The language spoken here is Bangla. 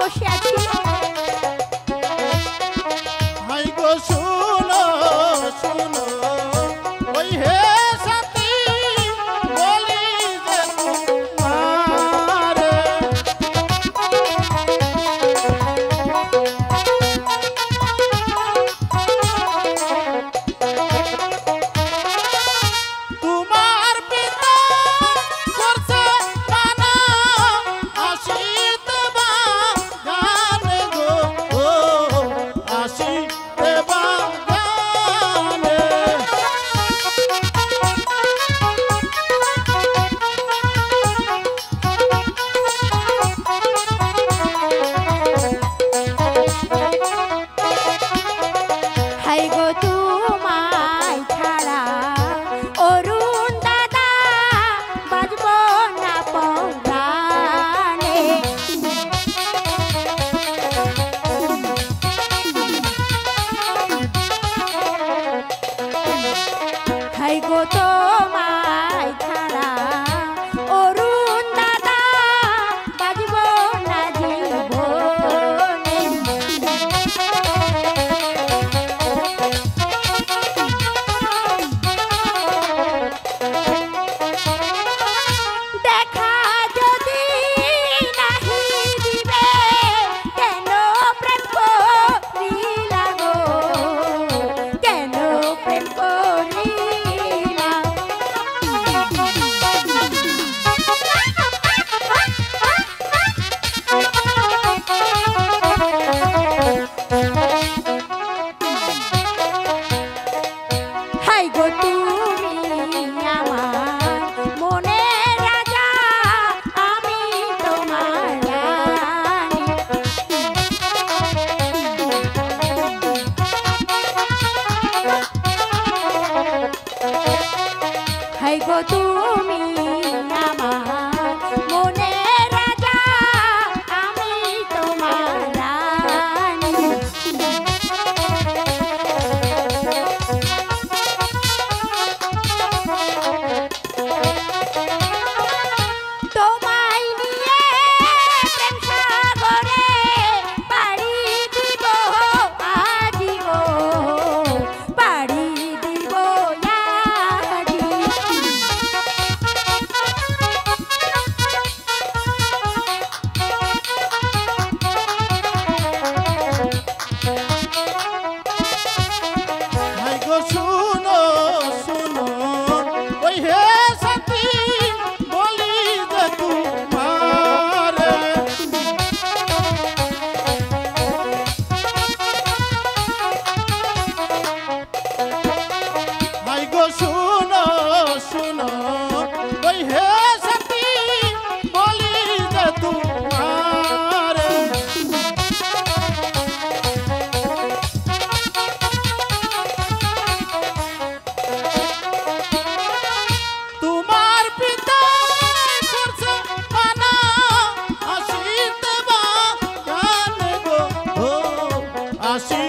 বসে আছি। হাই গো শুনো শুনো ওই হে সাথী বলি যে তোমারে তোমার পিতা করছে মানা আসিতে বাগানে গো ও আসিতে বাগানে হাই গো তোমায় ছাড়া অরুণ দাদা বাজব না পরাণে। হাই গো তোমায় ছাড়া অরুণ দাদা বাজব না জীবনে। দেখা যদি নাহি দিবে কেন প্রেম করিলা গো, কেন প্রেম করিলা। হাই গো তুমি আমার মনের রাজা, আমি তোমার রানী। হাই গো তুমি আমার মনের রাজা, আমি তোমার রানী। তোমায় নিয়ে প্রেম সাগরে পাড়ি দিব আজি গো, পাড়ি দিব আজি। হাই গো শুনো শুনো ওই হে সাথী বলি যে তোমারে হাই গো শুনো শুনো ওই হে সাথী বলি যে তোমারে তোমার পিতা করছে মানা আসিতে বাগানে গো ও আসি